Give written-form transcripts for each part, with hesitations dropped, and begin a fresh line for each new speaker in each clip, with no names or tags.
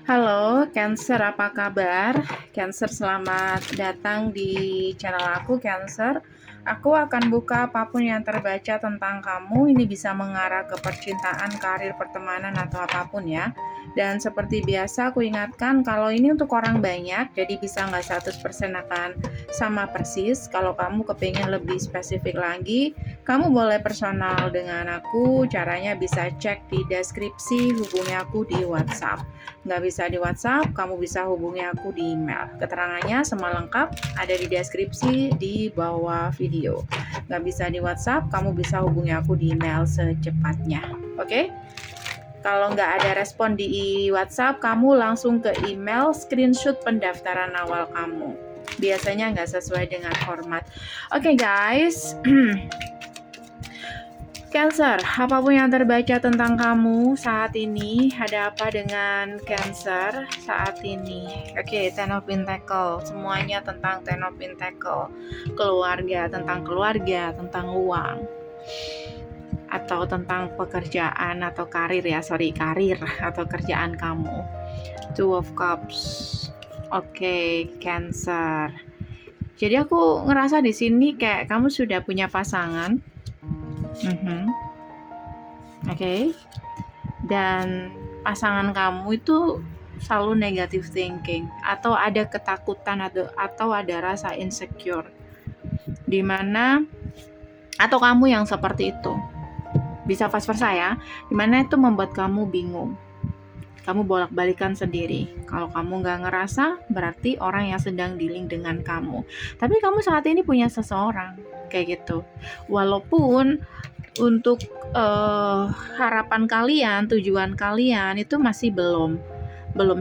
Halo, Cancer, apa kabar? Cancer, selamat datang di channel aku, Cancer. Aku akan buka apapun yang terbaca tentang kamu. Ini bisa mengarah ke percintaan, karir, pertemanan, atau apapun ya. Dan seperti biasa, aku ingatkan kalau ini untuk orang banyak, jadi bisa nggak 100% akan sama persis. Kalau kamu kepingin lebih spesifik lagi, kamu boleh personal dengan aku. Caranya bisa cek di deskripsi, hubungi aku di WhatsApp. Nggak bisa di WhatsApp, kamu bisa hubungi aku di email. Keterangannya semua lengkap ada di deskripsi di bawah video. Nggak bisa di WhatsApp, kamu bisa hubungi aku di email secepatnya. Oke? Kalau nggak ada respon di WhatsApp, kamu langsung ke email screenshot pendaftaran awal kamu. Biasanya nggak sesuai dengan format. Oke, guys. Cancer, apapun yang terbaca tentang kamu saat ini, ada apa dengan Cancer saat ini? Oke, Ten of Pentacle, semuanya tentang Ten of Pentacle, keluarga, tentang uang, atau tentang pekerjaan atau karir atau kerjaan kamu. Two of Cups. Oke, Cancer. Jadi aku ngerasa di sini kayak kamu sudah punya pasangan. Oke. Dan pasangan kamu itu selalu negative thinking atau ada ketakutan atau ada rasa insecure. Dimana atau kamu yang seperti itu. Bisa vice versa ya. Dimana itu membuat kamu bingung. Kamu bolak-balikan sendiri. Kalau kamu nggak ngerasa, berarti orang yang sedang dealing dengan kamu. Tapi kamu saat ini punya seseorang kayak gitu. Walaupun untuk harapan kalian, tujuan kalian itu masih belum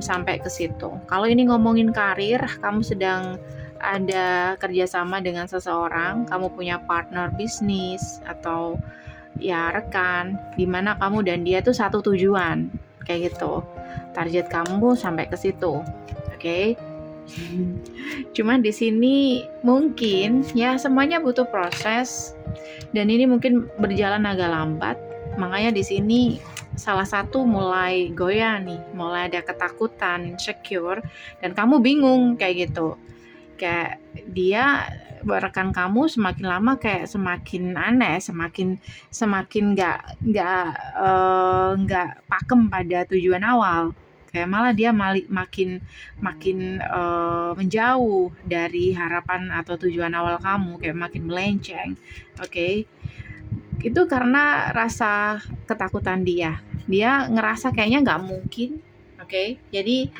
sampai ke situ. Kalau ini ngomongin karir, kamu sedang ada kerjasama dengan seseorang, kamu punya partner bisnis atau ya rekan, dimana kamu dan dia tuh satu tujuan kayak gitu. Target kamu sampai ke situ, oke? Cuman di sini mungkin ya semuanya butuh proses dan ini mungkin berjalan agak lambat. Makanya di sini salah satu mulai goyah nih, mulai ada ketakutan, insecure, dan kamu bingung kayak gitu. Kayak dia rekan kamu semakin lama kayak semakin aneh, semakin nggak pakem pada tujuan awal. Kayak malah dia makin menjauh dari harapan atau tujuan awal kamu, kayak makin melenceng. Oke. Itu karena rasa ketakutan dia ngerasa kayaknya nggak mungkin. Oke. Jadi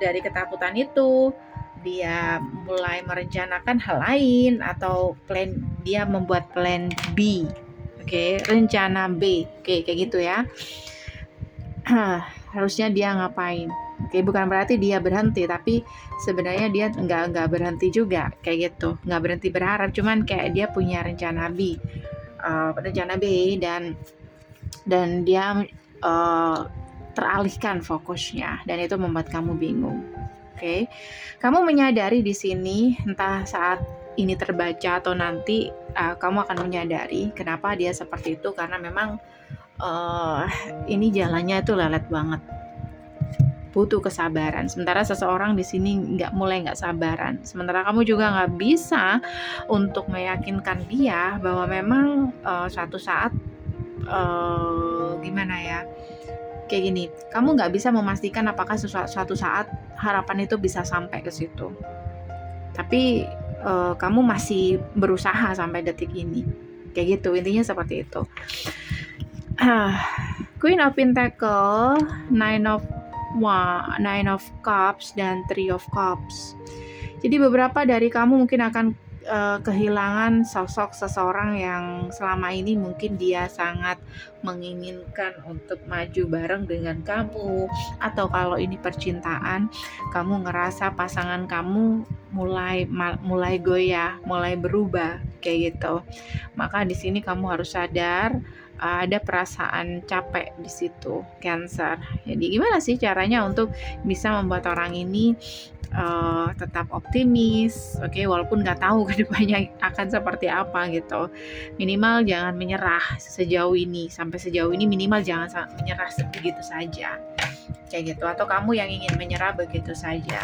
dari ketakutan itu dia mulai merencanakan hal lain atau dia membuat plan B. Oke, rencana B. Oke, kayak gitu ya. Harusnya dia ngapain? Oke, bukan berarti dia berhenti, tapi sebenarnya dia nggak berhenti juga kayak gitu, nggak berhenti berharap, cuman kayak dia punya rencana B, dan dia teralihkan fokusnya, dan itu membuat kamu bingung. Oke, kamu menyadari di sini, entah saat ini terbaca atau nanti, kamu akan menyadari kenapa dia seperti itu, karena memang ini jalannya itu lelet banget, butuh kesabaran. Sementara seseorang di sini nggak sabaran. Sementara kamu juga nggak bisa untuk meyakinkan dia bahwa memang suatu saat gimana ya? Kayak gini, kamu nggak bisa memastikan apakah suatu saat harapan itu bisa sampai ke situ. Tapi kamu masih berusaha sampai detik ini. Kayak gitu, intinya seperti itu. Queen of Pentacle, Nine of Cups, dan Three of Cups. Jadi beberapa dari kamu mungkin akan kehilangan sosok seseorang yang selama ini mungkin dia sangat menginginkan untuk maju bareng dengan kamu, atau kalau ini percintaan, kamu ngerasa pasangan kamu mulai goyah, mulai berubah kayak gitu. Maka di sini kamu harus sadar ada perasaan capek di situ, Cancer. Jadi gimana sih caranya untuk bisa membuat orang ini tetap optimis, oke, walaupun nggak tahu kedepannya akan seperti apa gitu. Minimal jangan menyerah sampai sejauh ini, minimal jangan menyerah begitu saja. kayak gitu, atau kamu yang ingin menyerah begitu saja.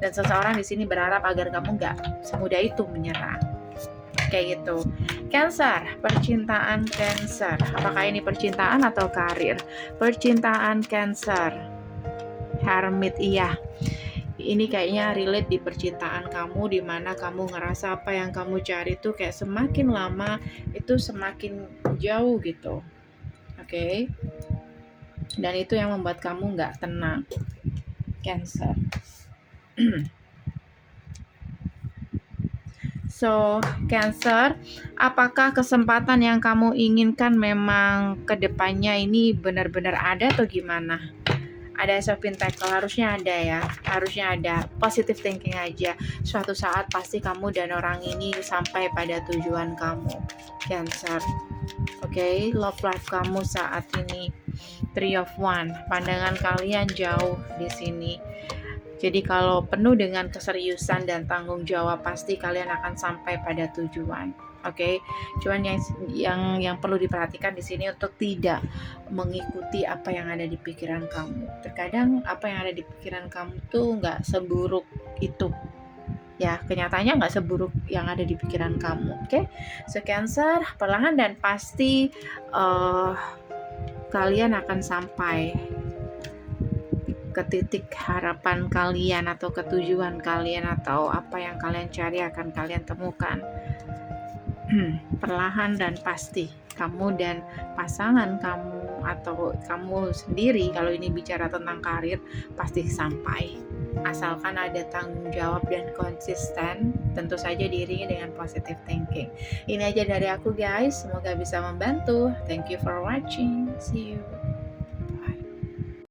Dan seseorang di sini berharap agar kamu nggak semudah itu menyerah, kayak gitu. Cancer, percintaan Cancer. Apakah ini percintaan atau karir? Percintaan Cancer. Hermit, iya. Ini kayaknya relate di percintaan kamu, dimana kamu ngerasa apa yang kamu cari tuh kayak semakin lama itu semakin jauh gitu. Oke. Dan itu yang membuat kamu nggak tenang, Cancer. So, Cancer, apakah kesempatan yang kamu inginkan memang kedepannya ini benar-benar ada atau gimana? Ada Ace of Pentacle, harusnya ada ya, harusnya ada. Positive thinking aja, suatu saat pasti kamu dan orang ini sampai pada tujuan kamu, Cancer. Oke, love life kamu saat ini 3 of Wands, pandangan kalian jauh di sini. Jadi kalau penuh dengan keseriusan dan tanggung jawab, pasti kalian akan sampai pada tujuan. Oke, cuman yang perlu diperhatikan di sini untuk tidak mengikuti apa yang ada di pikiran kamu. Terkadang apa yang ada di pikiran kamu tuh nggak seburuk itu. Ya, kenyataannya nggak seburuk yang ada di pikiran kamu. Oke, so Cancer, perlahan dan pasti kalian akan sampai ke titik harapan kalian atau ketujuan kalian, atau apa yang kalian cari akan kalian temukan. Perlahan dan pasti kamu dan pasangan kamu atau kamu sendiri, kalau ini bicara tentang karir, pasti sampai, asalkan ada tanggung jawab dan konsisten, tentu saja diiringi dengan positive thinking. Ini aja dari aku guys, semoga bisa membantu. Thank you for watching, see you.